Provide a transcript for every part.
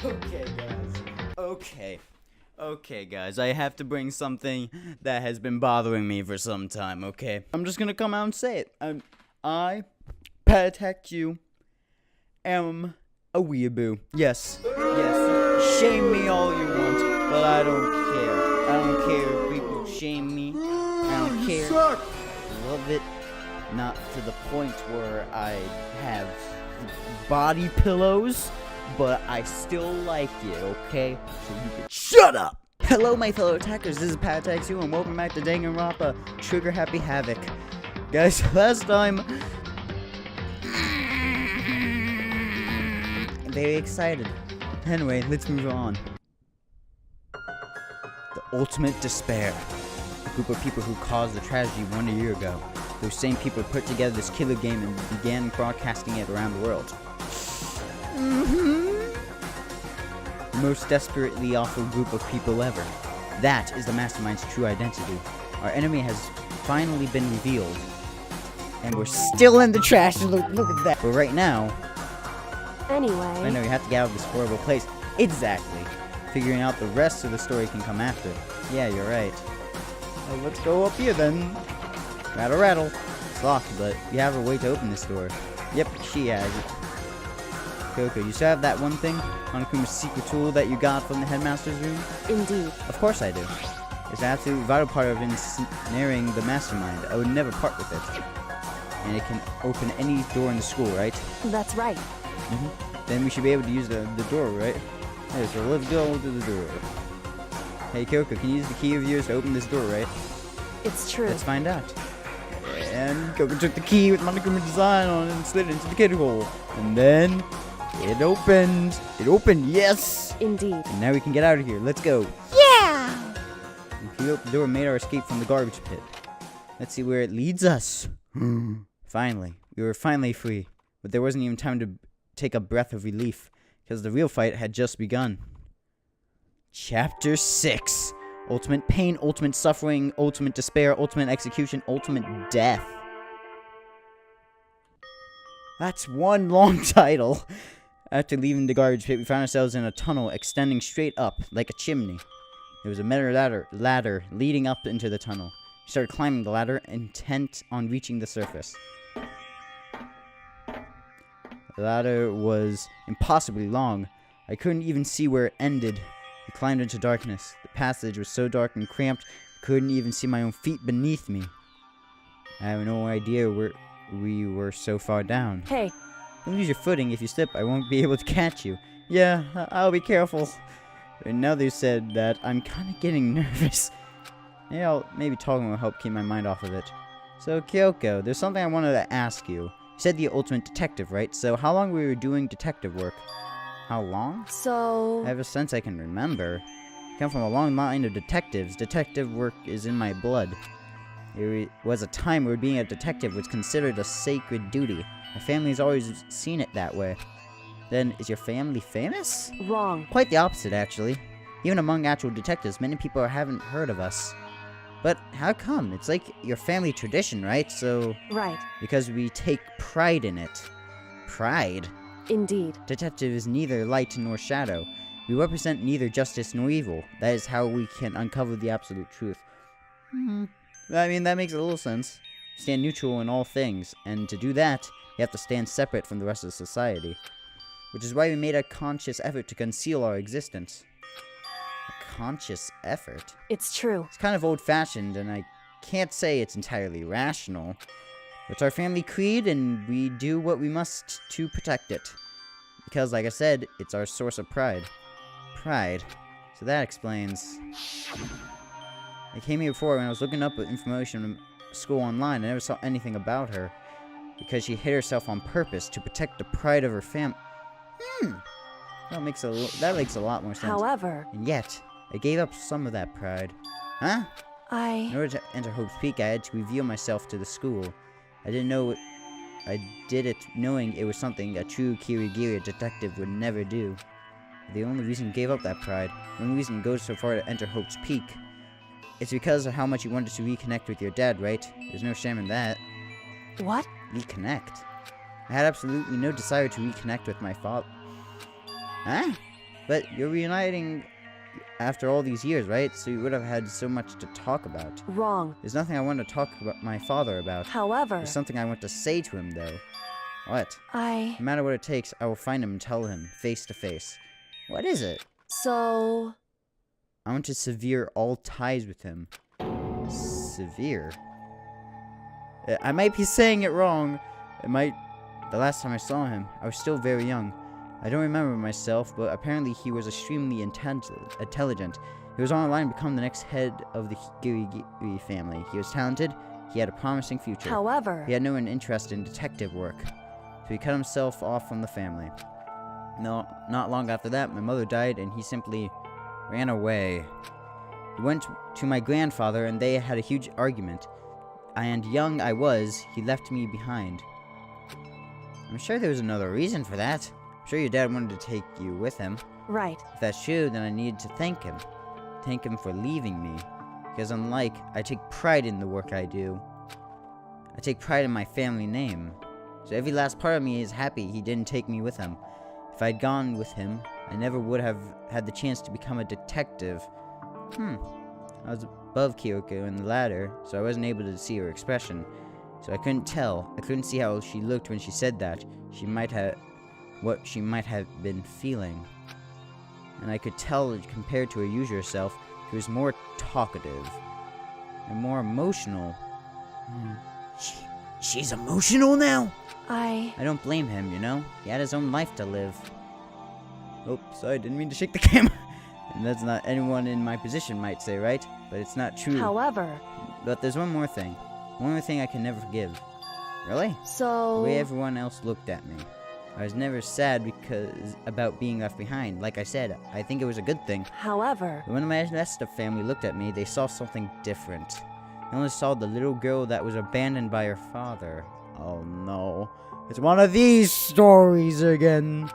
Okay, guys. Okay, guys. I have to bring something that has been bothering me for some time, okay? I'm just gonna come out and say it. I, PatAttacksU, am a weeaboo. Yes. Shame me all you want, but I don't care. I don't care if people shame me. I don't care. Love it. Not to the point where I have body pillows, but I still like it, okay? So you can shut up! Hello, my fellow attackers. This is PatAttacksU, and welcome back to Danganronpa Trigger Happy Havoc. Guys, last time... very excited. Anyway, let's move on. The ultimate despair. A group of people who caused the tragedy 1 year ago. Those same people put together this killer game and began broadcasting it around the world. The most desperately awful group of people ever. That is the mastermind's true identity. Our enemy has finally been revealed. And we're still in the trash. Look at that. But right now... Anyway... I know, you have to get out of this horrible place. Exactly. Figuring out the rest of the story can come after. Yeah, you're right. Well, let's go up here then. Rattle, rattle. It's locked, but you have a way to open this door. Yep, she has it. Coco, you still have that one thing? Monokuma's secret tool that you got from the headmaster's room? Indeed. Of course I do. It's an absolute vital part of ensnaring the mastermind. I would never part with it. And it can open any door in the school, right? That's right. Then we should be able to use the door, right? Okay, so let's go to the door. Hey, Coco, can you use the key of yours to open this door, right? It's true. Let's find out. And Coco took the key with Monokuma design on it and slid it into the kid hole. And then it opened. It opened, yes! Indeed. And now we can get out of here. Let's go. Yeah! We opened the door and made our escape from the garbage pit. Let's see where it leads us. Finally. We were finally free. But there wasn't even time to take a breath of relief, because the real fight had just begun. Chapter 6. Ultimate pain, ultimate suffering, ultimate despair, ultimate execution, ultimate death. That's one long title. After leaving the garbage pit, we found ourselves in a tunnel extending straight up, like a chimney. There was a metal ladder leading up into the tunnel. We started climbing the ladder, intent on reaching the surface. The ladder was impossibly long. I couldn't even see where it ended. We climbed into darkness. The passage was so dark and cramped, I couldn't even see my own feet beneath me. I have no idea where we were so far down. Hey. Don't lose your footing. If you slip, I won't be able to catch you. Yeah, I'll be careful. Another said that I'm kind of getting nervous. Maybe talking will help keep my mind off of it. So, Kyoko, there's something I wanted to ask you. You said the ultimate detective, right? So, how long were you doing detective work? How long? So... Ever since I can remember. I come from a long line of detectives. Detective work is in my blood. There was a time where being a detective was considered a sacred duty. My family's always seen it that way. Then, is your family famous? Wrong. Quite the opposite, actually. Even among actual detectives, many people haven't heard of us. But how come? It's like your family tradition, right? So... Right. Because we take pride in it. Pride? Indeed. Detective is neither light nor shadow. We represent neither justice nor evil. That is how we can uncover the absolute truth. I mean, that makes a little sense. Stand neutral in all things, and to do that, you have to stand separate from the rest of society. Which is why we made a conscious effort to conceal our existence. A conscious effort? It's true. It's kind of old-fashioned, and I can't say it's entirely rational. It's our family creed, and we do what we must to protect it. Because, like I said, it's our source of pride. Pride. So that explains... I came here before when I was looking up information from school online. I never saw anything about her. Because she hid herself on purpose to protect the pride of her family. That makes a lot more sense. However... And yet, I gave up some of that pride. Huh? In order to enter Hope's Peak, I had to reveal myself to the school. I did it knowing it was something a true Kirigiri detective would never do. The only reason I gave up that pride, the only reason it goes so far to enter Hope's Peak, it's because of how much you wanted to reconnect with your dad, right? There's no shame in that. What? Reconnect? I had absolutely no desire to reconnect with my father. Huh? But you're reuniting after all these years, right? So you would have had so much to talk about. Wrong. There's nothing I want to talk about my father about. However, There's something I want to say to him, though. What? No matter what it takes, I will find him and tell him, face to face. What is it? So... I want to sever all ties with him. Severe? I might be saying it wrong. The last time I saw him, I was still very young. I don't remember myself, but apparently he was extremely intelligent. He was on the line to become the next head of the Higiri family. He was talented. He had a promising future. However, he had no interest in detective work, so he cut himself off from the family. No, not long after that, my mother died, and he simply ran away. He went to my grandfather, and they had a huge argument. And young I was, he left me behind. I'm sure there was another reason for that. I'm sure your dad wanted to take you with him. Right. If that's true, then I needed to thank him. Thank him for leaving me. Because unlike, I take pride in the work I do. I take pride in my family name. So every last part of me is happy he didn't take me with him. If I'd gone with him, I never would have had the chance to become a detective. I was above Kyoko in the ladder, so I wasn't able to see her expression. So I couldn't tell. I couldn't see how she looked when she said that. What she might have been feeling. And I could tell that compared to her usual self, she was more talkative and more emotional. She's emotional now? I don't blame him, you know? He had his own life to live. Oh, sorry, didn't mean to shake the camera. And that's not anyone in my position might say, right? But it's not true. However... But there's one more thing. One more thing I can never forgive. Really? So... The way everyone else looked at me. I was never sad about being left behind. Like I said, I think it was a good thing. However... But when my rest of family looked at me, they saw something different. They only saw the little girl that was abandoned by her father. Oh no. It's one of these stories again.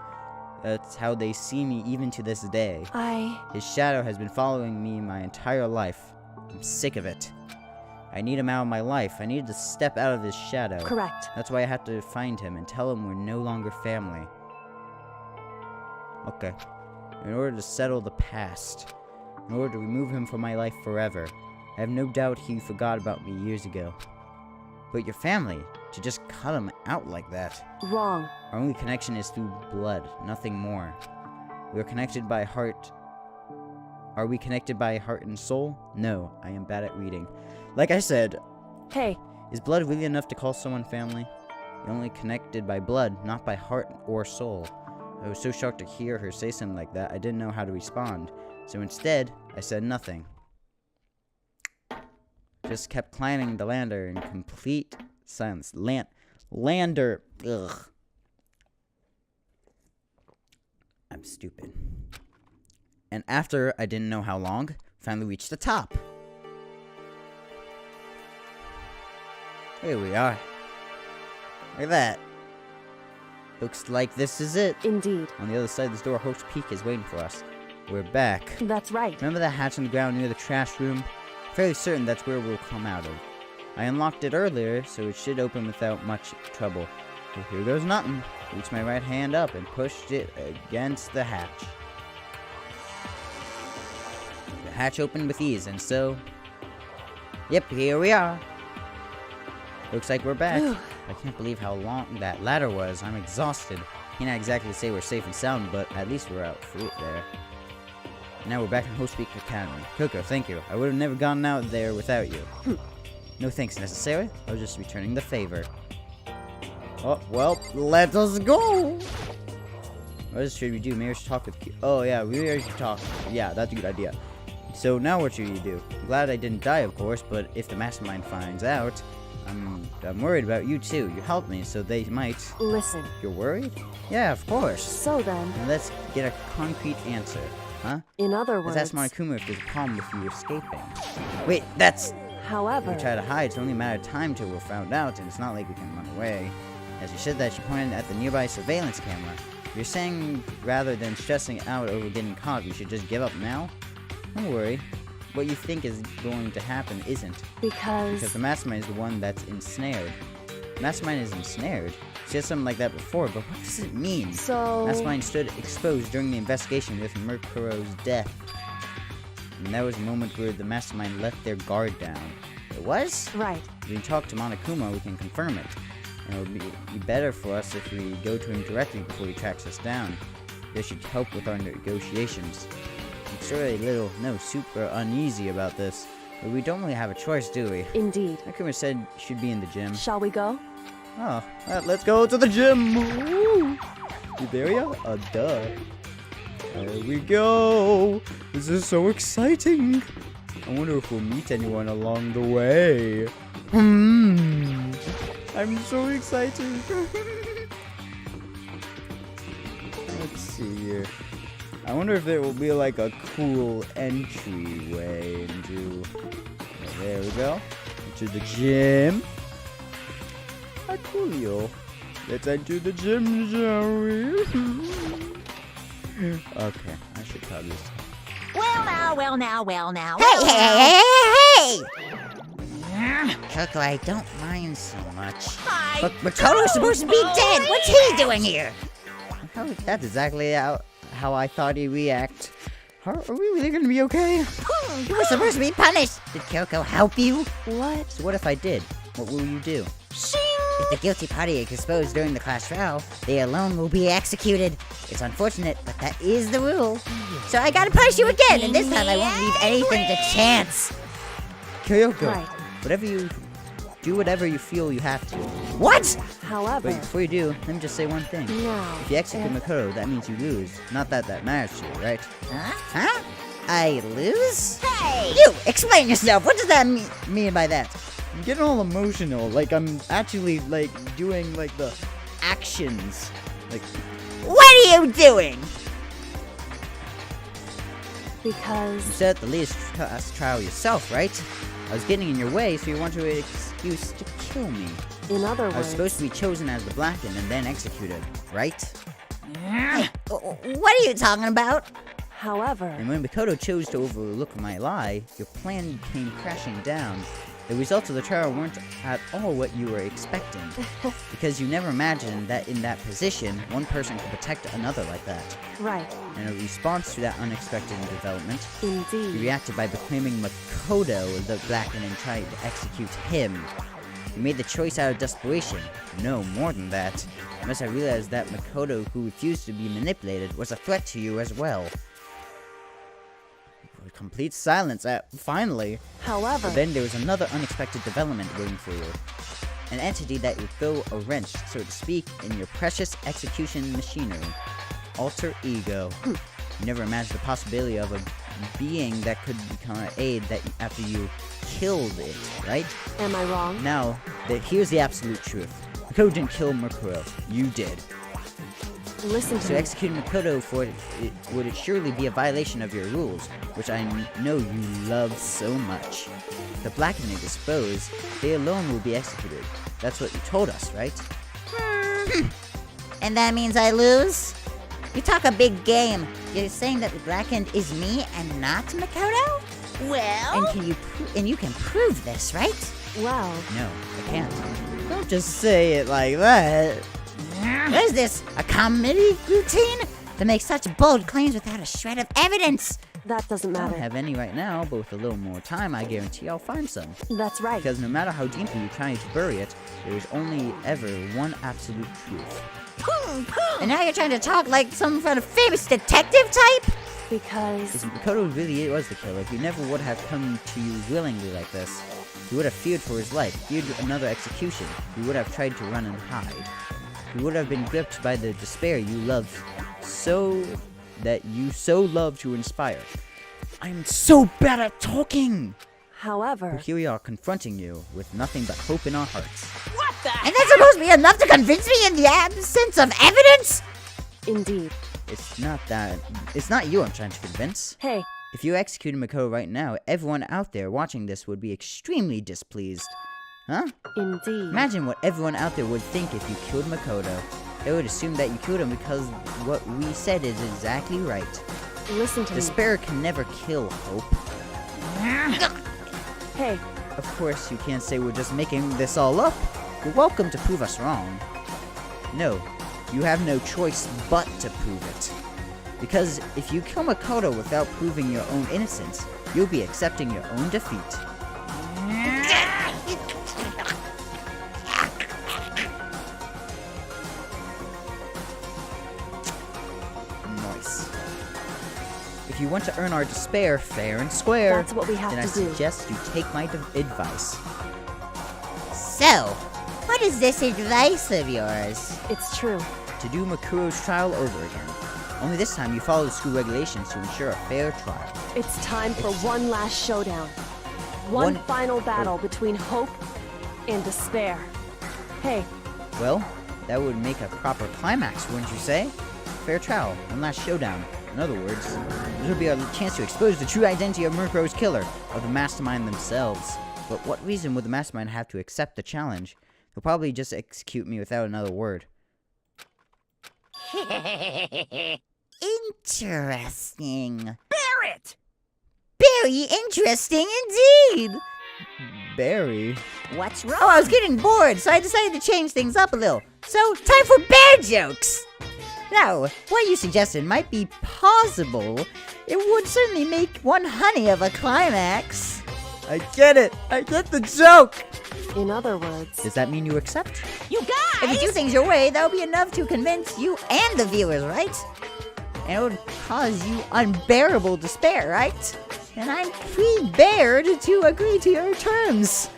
That's how they see me even to this day. His shadow has been following me my entire life. I'm sick of it. I need him out of my life. I need to step out of his shadow. Correct. That's why I have to find him and tell him we're no longer family. Okay. In order to settle the past. In order to remove him from my life forever. I have no doubt he forgot about me years ago. But your family, to just cut him out like that. Wrong. Our only connection is through blood, nothing more. We are connected by heart. Are we connected by heart and soul? No, I am bad at reading. Like I said... Hey. Is blood really enough to call someone family? You're only connected by blood, not by heart or soul. I was so shocked to hear her say something like that, I didn't know how to respond. So instead, I said nothing. Just kept climbing the ladder in complete silence. Lander. Ugh. I'm stupid. And after I didn't know how long, finally reached the top. Here we are. Look at that. Looks like this is it. Indeed. On the other side of this door, Hope's Peak is waiting for us. We're back. That's right. Remember that hatch on the ground near the trash room? Fairly certain that's where we'll come out of. I unlocked it earlier, so it should open without much trouble. But here goes nothing. Reached my right hand up and pushed it against the hatch. The hatch opened with ease, and so... Yep, here we are. Looks like we're back. I can't believe how long that ladder was. I'm exhausted. Can't exactly say we're safe and sound, but at least we're out through it there. Now we're back in Hope's Peak Academy. Coco, thank you. I would have never gone out there without you. No thanks necessary. I was just returning the favor. Oh, well, let us go! What should we do? Maybe we should talk with... Oh, yeah, we already talked. Yeah, that's a good idea. So now what should you do? I'm glad I didn't die, of course, but if the mastermind finds out, I'm worried about you too. You helped me, so they might... Listen. You're worried? Yeah, of course. So then... Now let's get a concrete answer. Huh? In other words... Let's ask Monokuma if there's a problem with you escaping. Wait, that's... However... We try to hide, it's only a matter of time till we're found out, and it's not like we can run away. As you said that, she pointed at the nearby surveillance camera. You're saying rather than stressing out over getting caught, we should just give up now? Don't worry. What you think is going to happen isn't. Because the mastermind is the one that's ensnared. Mastermind is ensnared. She said something like that before, but what does it mean? So... Mastermind stood exposed during the investigation with Mercuro's death. And that was a moment where the Mastermind let their guard down. It was? Right. If we talk to Monokuma, we can confirm it. And it would be better for us if we go to him directly before he tracks us down. This should help with our negotiations. I'm sure super uneasy about this, but we don't really have a choice, do we? Indeed. Monokuma said you should be in the gym. Shall we go? Oh, well, let's go to the gym! Woo! You there yet? Duh. There we go! This is so exciting! I wonder if we'll meet anyone along the way. I'm so excited! Let's see here. I wonder if there will be like a cool entryway into... There we go. Into the gym. How coolio. Let's enter the gym, shall we? Okay, I should probably stop. Well now. Hey! Coco, I don't mind so much. Hi. But Makoto's supposed to be dead. What's he doing here? That's exactly how I thought he'd react. Are we really gonna be okay? You were supposed to be punished. Did Coco help you? What? So what if I did? What will you do? If the guilty party is exposed during the class trial, they alone will be executed. It's unfortunate, but that is the rule. So I gotta punish you again, and this time I won't leave anything to chance. Kyoko, Right. whatever you feel you have to. What? However... But before you do, let me just say one thing. Now... If you execute Makoto, that means you lose. Not that matters to you, right? Huh? I lose? Hey. You, explain yourself. What does that mean by that? I'm getting all emotional. Like, I'm actually, like, doing, like, the actions. Like, What are you doing? you Because... said at the latest class trial yourself, right? I was getting in your way, so you wanted an excuse to kill me. In other I was words... supposed to be chosen as the Blackened and then executed, right? What are you talking about? However... And when Makoto chose to overlook my lie, your plan came crashing down. The results of the trial weren't at all what you were expecting. Because you never imagined that in that position, one person could protect another like that. Right. In a response to that unexpected development, you Indeed. reacted by proclaiming Makoto the Blackened and tried to execute him. You made the choice out of desperation. No, more than that. Unless I realized that Makoto, who refused to be manipulated, was a threat to you as well. Complete silence finally. However... But then there was another unexpected development waiting for you. An entity that would throw a wrench, so to speak, in your precious execution machinery. Alter ego. You never imagined the possibility of a being that could become an aid that after you killed it, right? Am I wrong? Now, here's the absolute truth. Makoto didn't kill Mercuro. You did. Listen to So me. executing Makoto for it would surely be a violation of your rules, which I know you love so much. If the Blackened is exposed, they alone will be executed. That's what you told us, right? And that means I lose? You talk a big game. You're saying that the Blackened is me and not Makoto? Well. And you can prove this, right? Well... No, I can't. Don't just say it like that. What is this, a comedy routine? To make such bold claims without a shred of evidence? That doesn't I don't matter. have any right now, but with a little more time, I guarantee I'll find some. That's right. Because no matter how deeply you try to bury it, there is only ever one absolute truth. And now you're trying to talk like some kind of famous detective type? Because... If Makoto really was the killer, he never would have come to you willingly like this. He would have feared for his life, feared another execution. He would have tried to run and hide. He would have been gripped by the despair you loved so love to inspire. I'm so bad at talking! However... But here we are confronting you with nothing but hope in our hearts. What the? And that's supposed to be enough to convince me in the absence of evidence? Indeed. It's not you I'm trying to convince. Hey, If you executed Makoto right now, everyone out there watching this would be extremely displeased. Huh? indeed. Imagine what everyone out there would think if you killed Makoto. They would assume that you killed him because what we said is exactly right. Listen to me. Despair can never kill hope. Hey, Of course, you can't say we're just making this all up. You're welcome to prove us wrong. No, you have no choice but to prove it. Because if you kill Makoto without proving your own innocence, you'll be accepting your own defeat. Nice. If you want to earn our despair fair and square, That's what we have then I to do. suggest you take my advice. So, what is this advice of yours? It's true. To do Makuro's trial over again. Only this time you follow the school regulations to ensure a fair trial. It's time for one last showdown. One One- final battle between hope and despair. Hey, Well, that would make a proper climax, wouldn't you say? Fair trial, one last showdown. In other words, this will be a chance to expose the true identity of Murkrow's killer, or the mastermind themselves. But what reason would the mastermind have to accept the challenge? He'll probably just execute me without another word. Interesting. Barrett! Very interesting indeed. Barry? What's wrong? Oh, I was getting bored, so I decided to change things up a little. So, time for bear jokes! Now, what you suggested might be possible. It would certainly make one honey of a climax. I get it! I get the joke! in other words, Does that mean you accept? You guys! If you do things your way, that'll be enough to convince you and the viewers, right? And it would cause you unbearable despair, right? And I'm pre-bared to agree to your terms.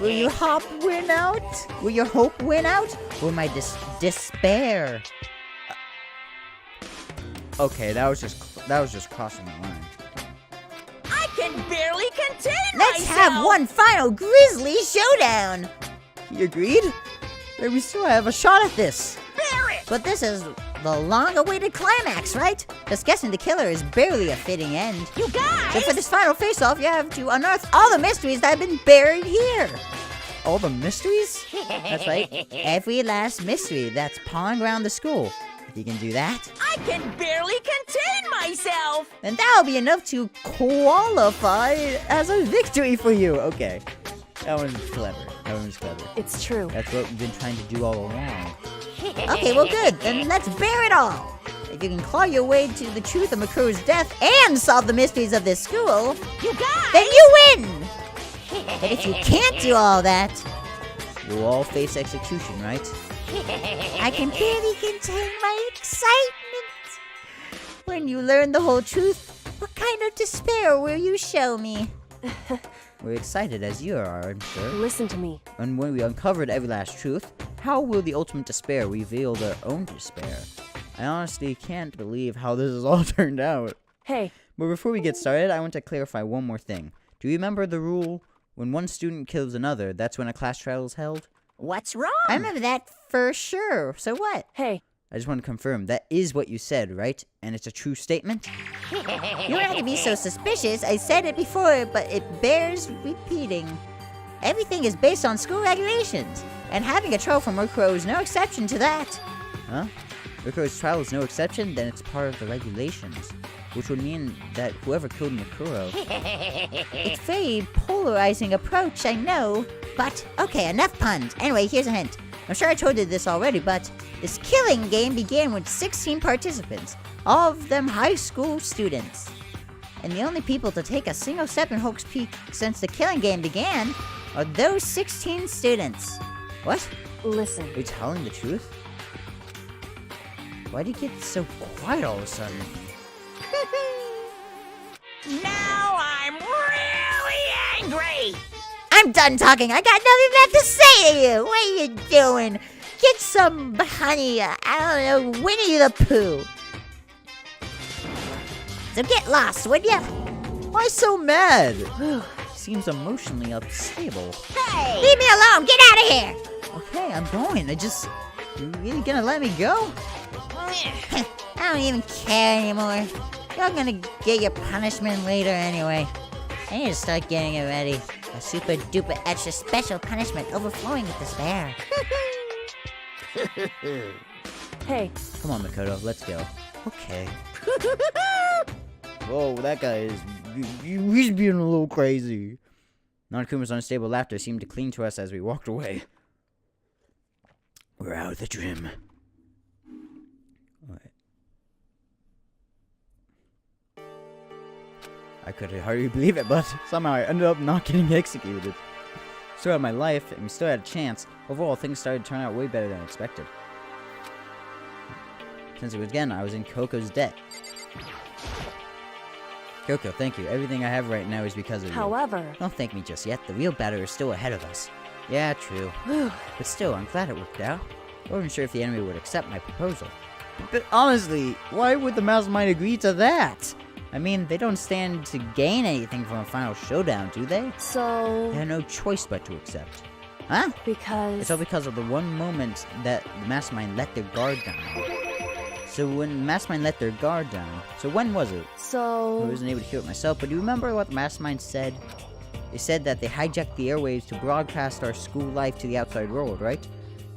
Will your hope win out? Will your hope win out? Or my despair? Okay, that was just crossing the line. I can barely contain Let's myself! have one final grisly showdown! He agreed? Then we still have a shot at this. Barrett! But this is the long-awaited climax, right? Just guessing the killer is barely a fitting end. You guys! So for this final face-off, you have to unearth all the mysteries that have been buried here. All the mysteries? That's right. Every last mystery that's pawned around the school. If you can do that, I can barely contain myself! then that'll be enough to Qualify as a victory for you. Okay. That one's clever. That one's clever. it's true. That's what we've been trying to do all along. Okay, well good. Then let's bear it all. If you can claw your way to the truth of Makuro's death and solve the mysteries of this school, You guys! then you win! But if you can't do all that, We'll all face execution, right? I can barely contain my excitement. When you learn the whole truth, what kind of despair will you show me? We're excited as you are, I'm sure. Listen to me. And when we uncovered every last truth, how will the ultimate despair reveal their own despair? I honestly can't believe how this has all turned out. Hey, But before we get started, I want to clarify one more thing. Do you remember the rule? When one student kills another, that's when a class trial is held? What's wrong? I remember that for sure. So what? hey, I just want to confirm, that is what you said, right? And it's a true statement? You don't have to be so suspicious. I said it before, but it bears repeating. Everything is based on school regulations, and having a trial for Murkrow is no exception to that. Huh? Makuro's trial is no exception, then it's part of the regulations. Which would mean that whoever killed Makuro... It's very polarizing approach, I know. But, okay, enough puns. Anyway, here's a hint. I'm sure I told you this already, but this killing game began with 16 participants, all of them high school students. And the only people to take a single step in Hope's Peak since the killing game began are those 16 students. What? listen. Are you telling the truth? Why'd you get so quiet all of a sudden? Now I'm really angry! I'm done talking. I got nothing left to say to you. What are you doing? Get some honey. I don't know, Winnie the Pooh. So get lost, would ya? Why so mad? Seems emotionally unstable. Hey! Leave me alone. Get out of here. Okay, I'm going. You really gonna let me go? I don't even care anymore. You're gonna get your punishment later anyway. I need to start getting it ready. A super duper extra special punishment overflowing with despair. Hey, Come on, Makoto, let's go. Okay. Whoa, that guy is... He's being a little crazy. Non-Kuma's unstable laughter seemed to cling to us as we walked away. We're out of the gym. Alright. I could hardly believe it, but somehow I ended up not getting executed. Still had my life, and we still had a chance. Overall, things started to turn out way better than expected. Since it was again, I was in Coco's debt. Coco, thank you. Everything I have right now is because of you. However, Don't thank me just yet. The real battle is still ahead of us. Yeah, true. But still, I'm glad it worked out. I wasn't sure if the enemy would accept my proposal. But honestly, why would the mastermind agree to that? I mean, they don't stand to gain anything from a final showdown, do they? so They had no choice but to accept. Huh? because It's all because of the one moment that the mastermind let their guard down. So when the mastermind let their guard down, so when was it? I so wasn't able to hear it myself, but do you remember what the mastermind said? They said that they hijacked the airwaves to broadcast our school life to the outside world, right?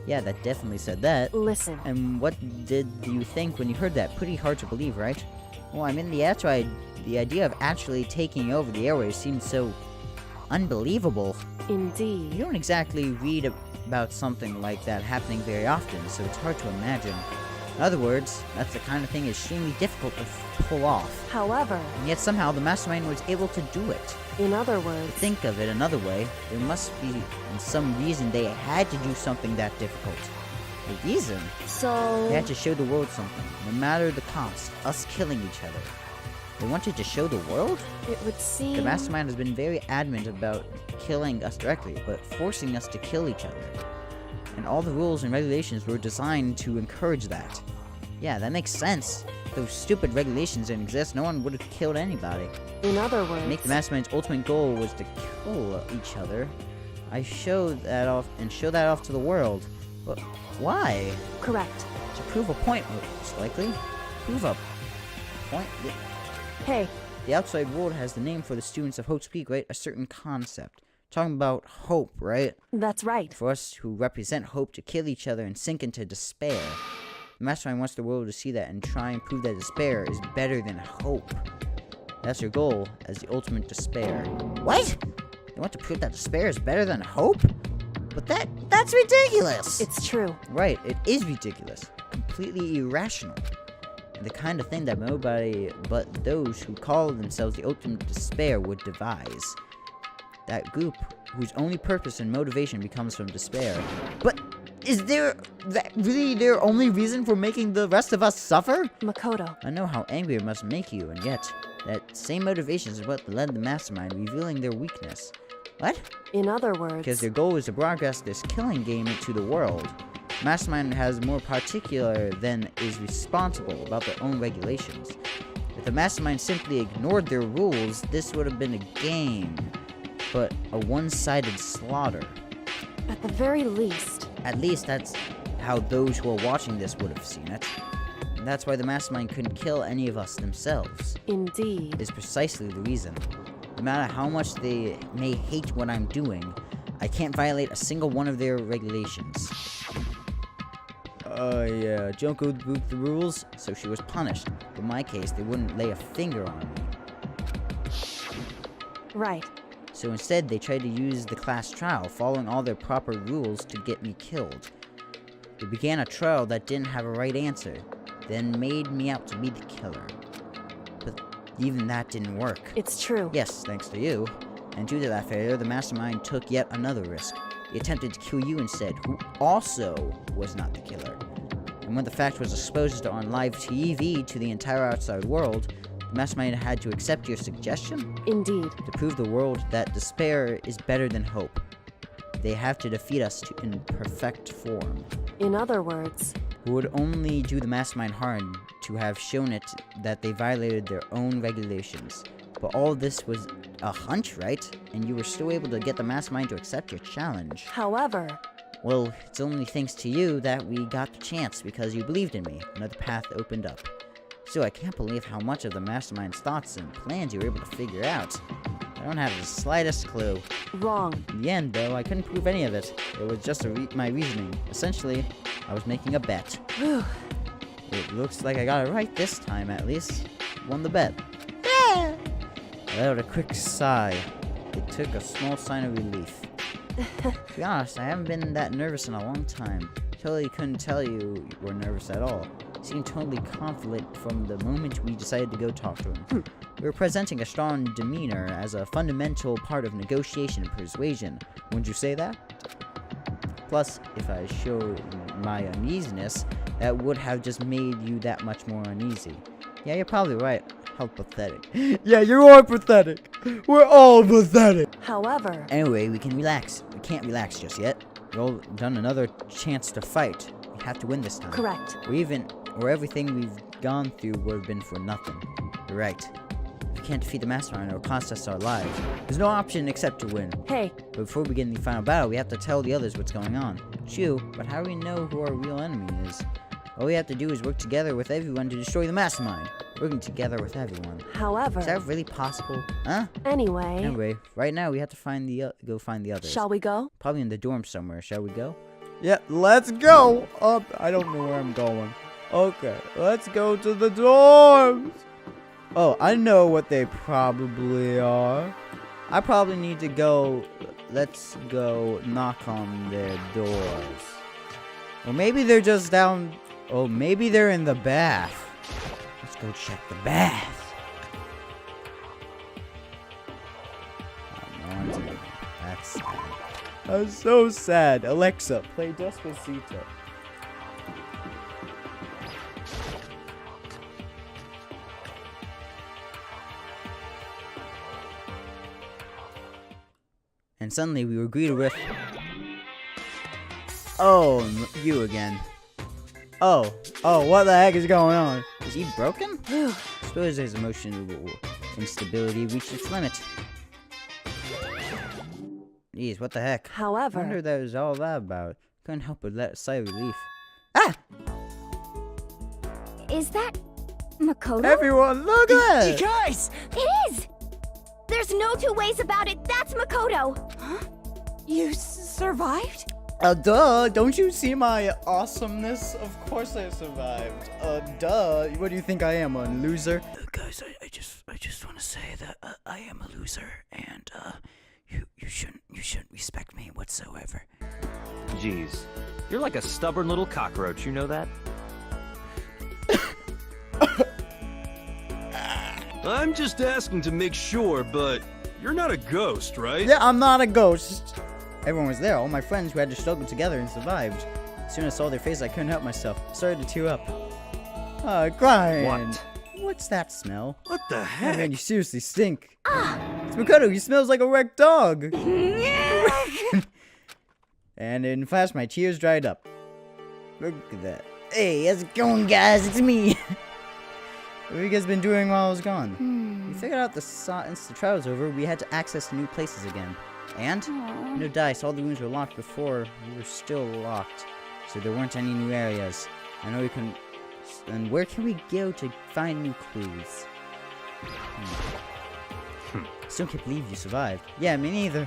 Yeah, that definitely said that. listen. And what did you think when you heard that? Pretty hard to believe, right? Well, I mean, the idea of actually taking over the airwaves seemed so unbelievable. You Indeed. don't exactly read about something like that happening very often, so it's hard to imagine. In other words, that's the kind of thing extremely difficult to pull off. However, And yet somehow the mastermind was able to do it. in other words, Think of it another way, there must be some reason they had to do something that difficult. The reason? so They had to show the world something, no matter the cost, us killing each other. They wanted to show the world? it would seem The mastermind has been very adamant about killing us directly, but forcing us to kill each other. And all the rules and regulations were designed to encourage that. Yeah, that makes sense. If those stupid regulations didn't exist, no one would have killed anybody. in other words, Make the mastermind's ultimate goal was to kill each other. I showed that off and show that off to the world. But why? correct. To prove a point, most likely. Prove a point? Hey, The outside world has the name for the students of Hope speak, right? A certain concept. Talking about hope, right? that's right. For us who represent hope to kill each other and sink into despair. The mastermind wants the world to see that and try and prove that despair is better than hope. That's your goal as the ultimate despair. What? They want to prove that despair is better than hope? But that's ridiculous! It's true. Right, it is ridiculous. Completely irrational. And the kind of thing that nobody but those who call themselves the ultimate despair would devise. That group whose only purpose and motivation becomes from despair. But is that really their only reason for making the rest of us suffer? Makoto, I know how angry it must make you, and yet, that same motivation is what led the mastermind, revealing their weakness. What? in other words, Because their goal is to broadcast this killing game to the world. Mastermind has more particular than is responsible about their own regulations. If the mastermind simply ignored their rules, this would have been a game, but a one-sided slaughter. at the very least, At least that's how those who are watching this would have seen it. And that's why the mastermind couldn't kill any of us themselves. indeed. Is precisely the reason. No matter how much they may hate what I'm doing, I can't violate a single one of their regulations. Yeah, Junko broke the rules, so she was punished. In my case, they wouldn't lay a finger on me. Right. So instead, they tried to use the class trial, following all their proper rules to get me killed. They began a trial that didn't have a right answer, then made me out to be the killer. But even that didn't work. It's true. Yes, thanks to you. And due to that failure, the mastermind took yet another risk. He attempted to kill you instead, who also was not the killer. And when the fact was exposed on live TV to the entire outside world, the mastermind had to accept your suggestion Indeed. to prove the world that despair is better than hope. They have to defeat us in perfect form. In other words, It would only do the mastermind harm to have shown it that they violated their own regulations. But all this was a hunch, right? And you were still able to get the mastermind to accept your challenge. however, Well, it's only thanks to you that we got the chance, because you believed in me. Another path opened up. Still, I can't believe how much of the mastermind's thoughts and plans you were able to figure out. I don't have the slightest clue. wrong. In the end, though, I couldn't prove any of it. It was just my reasoning. Essentially, I was making a bet. It looks like I got it right this time, at least. Won the bet. I let out a quick sigh. It took a small sign of relief. To be honest, I haven't been that nervous in a long time. Totally couldn't tell you were nervous at all. You seemed totally confident from the moment we decided to go talk to him. We were presenting a strong demeanor as a fundamental part of negotiation and persuasion. Wouldn't you say that? Plus, if I showed my uneasiness, that would have just made you that much more uneasy. Yeah, you're probably right. How pathetic. Yeah, you are pathetic. We're all pathetic. However, Anyway, we can relax. We can't relax just yet. We've all done another chance to fight. We have to win this time. correct. Or everything we've gone through would have been for nothing. You're right. If we can't defeat the mastermind, it'll cost us our lives. There's no option except to win. Hey, But before we begin the final battle, we have to tell the others what's going on. True, but how do we know who our real enemy is? All we have to do is work together with everyone to destroy the mastermind. Working together with everyone. Is however, that really possible? Huh? anyway, Anyway, right now we have to go find the others. shall we go? Probably in the dorm somewhere. Shall we go? Yeah, let's go. I don't know where I'm going. Okay, let's go to the dorms. Oh, I know what they probably are. I probably need to go. Let's go knock on their doors. Or maybe they're just down. Oh, maybe they're in the bath. Let's go check the bath. Oh, no one's in there. That's sad. That's so sad. Alexa, play Despacito. And suddenly we were greeted with... Oh, you again. Oh, what the heck is going on? Is he broken? Suppose his emotional instability reached its limit. Jeez, what the heck? I However, wonder what that was all that about. Couldn't help but let a sigh of relief. Ah! Is that Makoto? Everyone, look at You it! guys! It is! There's no two ways about it. That's Makoto. You survived? Duh! Don't you see my awesomeness? Of course I survived. Duh! What do you think I am, a loser? Guys, I just want to say that I am a loser, and you shouldn't respect me whatsoever. Jeez, you're like a stubborn little cockroach, you know that? I'm just asking to make sure, but you're not a ghost, right? Yeah, I'm not a ghost. Everyone was there, all my friends who had to struggle together and survived. As soon as I saw their faces, I couldn't help myself. I started to tear up. Crying. What? What's that smell? What the Oh, heck? man, you seriously stink. It's Makoto, he smells like a wrecked dog. And in flash, my tears dried up. Look at that. Hey, how's it going, guys? It's me. What have you guys been doing while I was gone? We figured out since the trial was over, we had to access new places again. And? No dice, all the rooms were locked before. We were still locked. So there weren't any new areas. I know we couldn't... And where can we go to find new clues? Still can't believe you survived. Yeah, me neither.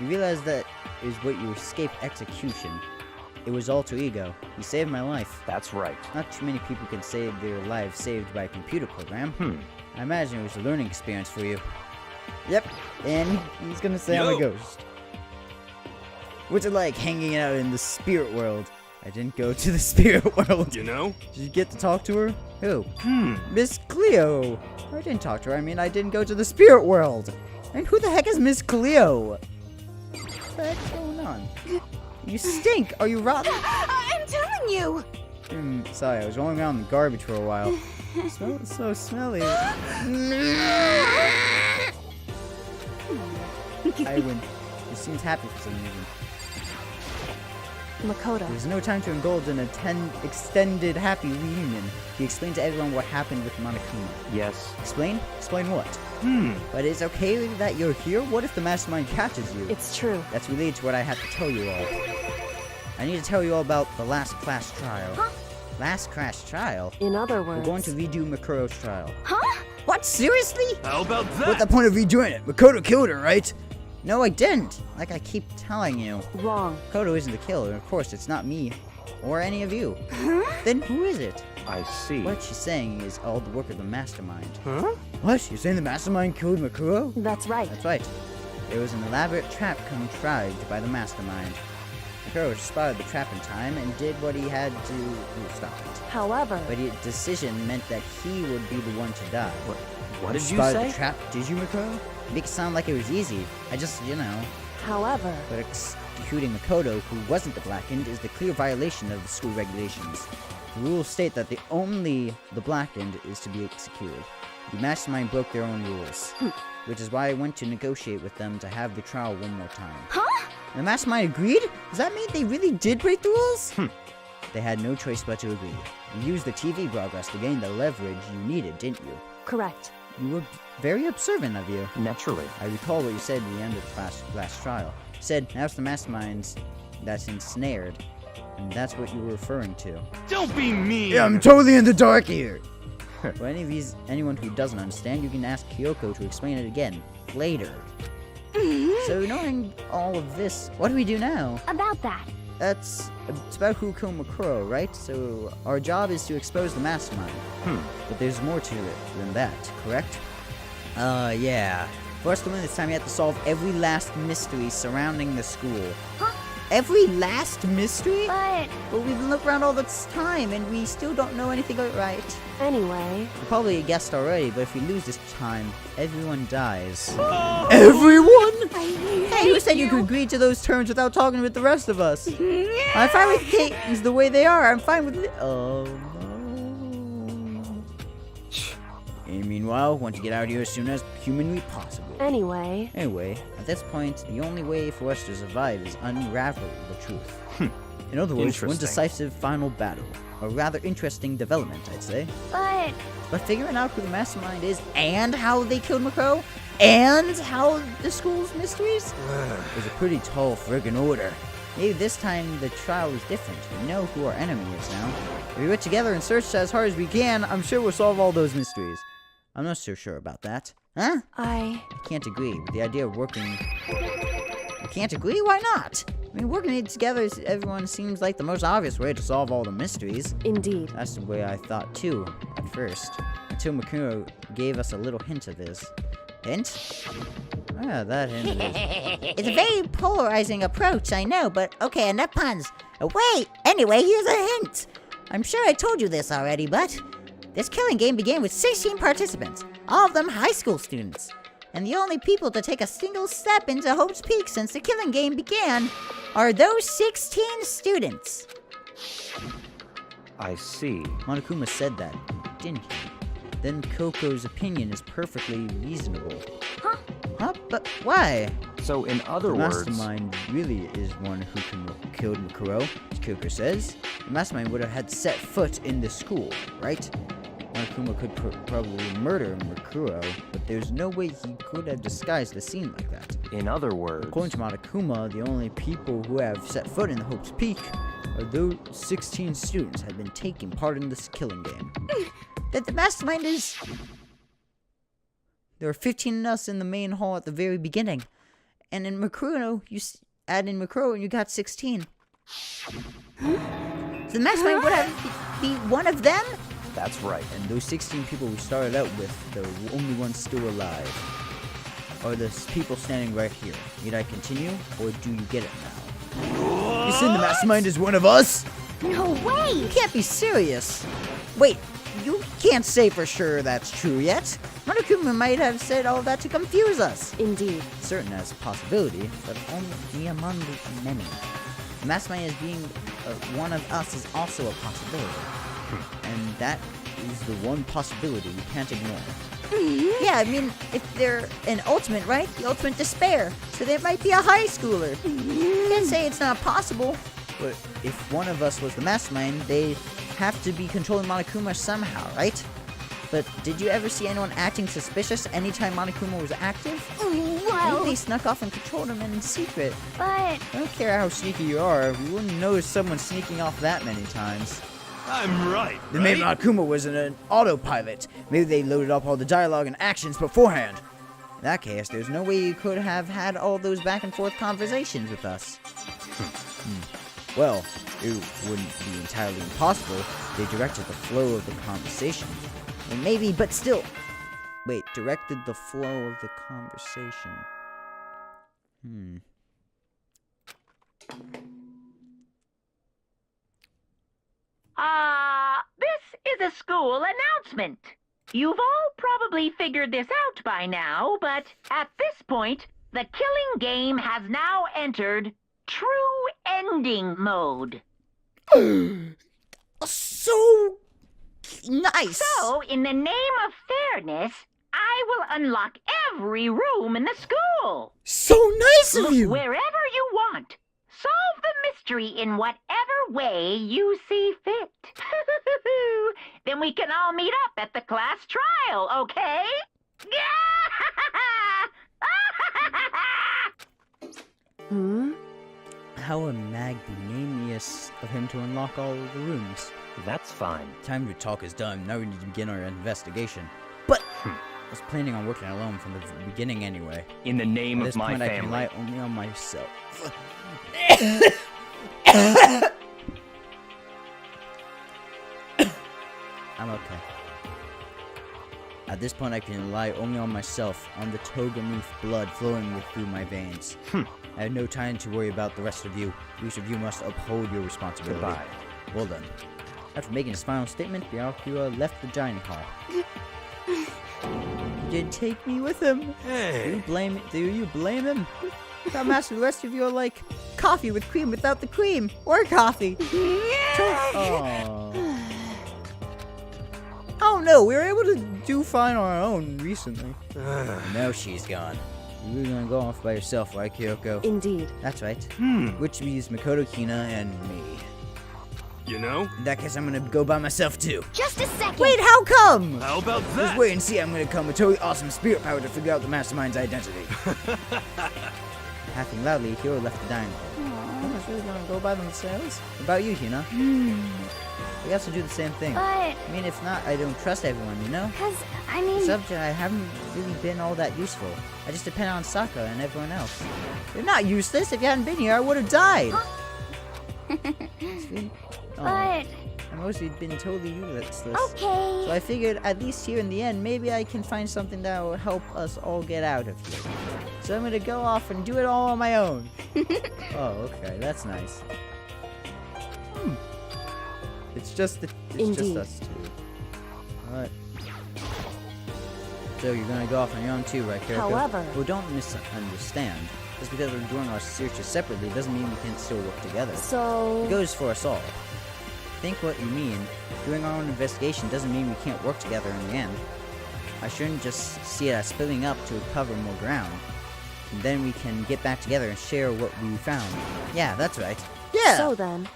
You realize that is what you escaped execution. It was alter ego. You saved my life. That's right. Not too many people can say their lives saved by a computer program. I imagine it was a learning experience for you. Yep, and he's gonna say I'm a Yo. ghost. What's it like hanging out in the spirit world? I didn't go to the spirit world. You know? Did you get to talk to her? Who? Miss Cleo. I didn't talk to her. I mean, I didn't go to the spirit world. And who the heck is Miss Cleo? What the heck's going on? You stink. Are you rotten? I'm telling you. Sorry, I was rolling around in the garbage for a while. It's so smelly. Iwan, he seems happy for some reason. Makoto, There's no time to indulge in an extended happy reunion. He explained to everyone what happened with Monokuma. Yes. Explain? Explain what? But it's okay that you're here? What if the mastermind catches you? it's true. That's related to what I have to tell you all. I need to tell you all about the last class trial. Huh? Last class trial? In other We're words, going to redo Makoto's trial. Huh? What? Seriously? How about that? What's the point of redoing it? Makoto killed her, right? No, I didn't. Like I keep telling you. wrong. Makoto isn't the killer, and of course it's not me. Or any of you. Then who is it? I see. What she's saying is all the work of the mastermind. Huh? What? You're saying the mastermind killed Makoto? That's right. That's right. There was an elaborate trap contrived by the mastermind. Makuro spotted the trap in time and did what he had to stop it. However, But his decision meant that he would be the one to die. What did you Spotted say? the trap, did you, Makuro? Make it sound like it was easy. I just, however, But executing Makoto, who wasn't the Blackened, is the clear violation of the school regulations. The rules state that only the Blackened is to be executed. The mastermind broke their own rules, which is why I went to negotiate with them to have the trial one more time. Huh? And the mastermind agreed? Does that mean they really did break the rules? They had no choice but to agree. You used the TV broadcast to gain the leverage you needed, didn't you? correct. You were very observant of you. Naturally. I recall what you said at the end of the last trial. You said, now it's the masterminds that's ensnared. And that's what you were referring to. Don't be mean! Yeah, I'm totally in the dark here! For anyone who doesn't understand, you can ask Kyoko to explain it again, later. So knowing all of this, what do we do now? About that. It's about who killed Makuro, right? So our job is to expose the mastermind. But there's more to it than that, correct? Yeah. For us to win this time, we have to solve every last mystery surrounding the school. Huh? Every last mystery? But Well, we've been looking around all this time, and we still don't know anything right. Anyway, You probably guessed already, but if we lose this time, everyone dies. Everyone? Hey, who said you could agree to those terms without talking with the rest of us? I'm fine with things the way they are. I'm fine with it. Oh, no. And meanwhile, want to get out of here as soon as humanly possible. anyway, Anyway, at this point, the only way for us to survive is unravel the truth. In other words, one Interesting. decisive final battle. A rather interesting development, I'd say. but But figuring out who the mastermind is, and how they killed Makuro, and how the school's mysteries, is a pretty tall friggin' order. Maybe this time the trial is different. We know who our enemy is now. If we work together and search as hard as we can, I'm sure we'll solve all those mysteries. I'm not so sure about that. Huh? I Can't agree with the idea of working. You can't agree? Why not? I mean, working it together, everyone seems like the most obvious way to solve all the mysteries. indeed. That's the way I thought too, at first. Until Makuro gave us a little hint of his. Hint? Ah, that hint is... It's a very polarizing approach, I know, but okay, enough puns. Wait, anyway, here's a hint. I'm sure I told you this already, but this killing game began with 16 participants, all of them high school students. And the only people to take a single step into Hope's Peak since the killing game began are those 16 students. I see. Monokuma said that, didn't he? Then Koko's opinion is perfectly reasonable. Huh? Huh? But why? So, in other The words, mastermind really is one who killed Makuro, as Koko says. The mastermind would have had set foot in the school, right? Monokuma could probably murder Makuro, but there's no way he could have disguised the scene like that. in other words, According to Monokuma, the only people who have set foot in the Hope's Peak are those 16 students have been taking part in this killing game. That the mastermind is... There were 15 of us in the main hall at the very beginning. And in Makuro, add in Makuro and you got 16. The mastermind would have be one of them? that's right. And those 16 people we started out with, the only ones still alive, are the people standing right here. Need I continue, or do you get it now? You saying the mastermind is one of us? no way! You can't be serious. Wait, you can't say for sure that's true yet. Monokuma might have said all that to confuse us. Indeed. Certain as a possibility, but only among the many. The mastermind as being one of us is also a possibility. And that is the one possibility we can't ignore. Yeah, I mean, if they're an ultimate, right? The ultimate despair. So there might be a high schooler. You can't say it's not possible. But if one of us was the mastermind, they have to be controlling Monokuma somehow, right? But did you ever see anyone acting suspicious anytime Monokuma was active? Well, Maybe they snuck off and controlled him in secret. but I don't care how sneaky you are, we wouldn't notice someone sneaking off that many times. I'm right. Then maybe Monokuma was in an autopilot. Maybe they loaded up all the dialogue and actions beforehand. In that case, there's no way you could have had all those back and forth conversations with us. Well, it wouldn't be entirely impossible. They directed the flow of the conversation. Well, maybe, but still. Wait, directed the flow of the conversation. This is a school announcement. You've all probably figured this out by now, but at this point, the killing game has now entered true ending mode. So nice. So, in the name of fairness, I will unlock every room in the school. So nice of Look you. wherever you want. Solve the mystery in whatever way you see fit. Then we can all meet up at the class trial, okay? How magnanimous of him to unlock all of the rooms. That's fine. Time to talk is done. Now we need to begin our investigation. But I was planning on working alone from the beginning anyway. In the name At of this my point, I can family. rely only on myself. I'm okay. At this point, I can rely only on myself, on the Togeneef blood flowing through my veins. I have no time to worry about the rest of you. Each of you must uphold your responsibility. Goodbye. Well done. After making his final statement, Byakuya left the dining hall. He didn't take me with him. Hey. Do you blame him? That master, the rest of you are like coffee with cream without the cream, or coffee. Oh no, we were able to do fine on our own recently. Now she's gone. You're gonna go off by yourself, right, Kyoko? Indeed. That's right. Which means Makoto Kina and me. You know? In that case, I'm gonna go by myself too. Just a second. Wait, how come? How about Just that? wait and see. I'm gonna come with totally awesome spirit power to figure out the mastermind's identity. Laughing loudly, Hiro left the dining hall. Someone's really gonna go by themselves? What about you, Hina? We have to do the same thing. But, I mean, if not, I don't trust everyone, you know? cause, I mean... Subject, I haven't really been all that useful. I just depend on Sokka and everyone else. You're not useless. If you hadn't been here, I would have died. But, I've mostly been totally useless. okay. So I figured, at least here in the end, maybe I can find something that will help us all get out of here. So I'm gonna go off and do it all on my own. Oh, okay, that's nice. It's just Indeed. us two. Alright. So you're gonna go off on your own too, right, Kyoko? However- Well, don't misunderstand. Just because we're doing our searches separately doesn't mean we can't still work together. So... It goes for us all. Think what you mean. Doing our own investigation doesn't mean we can't work together in the end. I shouldn't just see it as splitting up to cover more ground. And then we can get back together and share what we found. Yeah, that's right. Yeah! So then...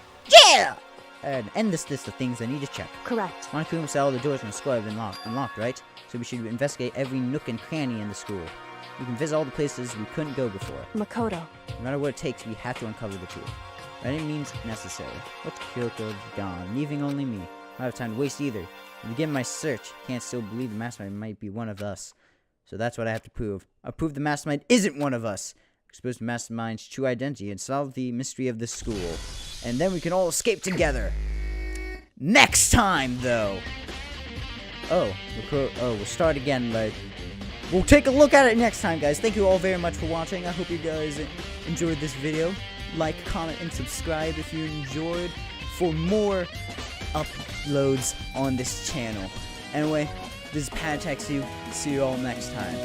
Yeah! And end this list of things I need to check. Correct. Monokuma said all the doors in the school have been unlocked, right? So we should investigate every nook and cranny in the school. We can visit all the places we couldn't go before. Makoto. No matter what it takes, we have to uncover the truth. By any means necessary. What's Kyoko's gone, leaving only me. I don't have time to waste either. To begin my search, can't still believe the mastermind might be one of us. So that's what I have to prove. I'll prove the mastermind isn't one of us. Expose the mastermind's true identity and solve the mystery of the school. And then we can all escape together. Next time, though. We'll start again, but we'll take a look at it next time, guys. Thank you all very much for watching. I hope you guys enjoyed this video. Like, comment, and subscribe if you enjoyed for more uploads on this channel. Anyway, this is PatAttacksU. See you all next time.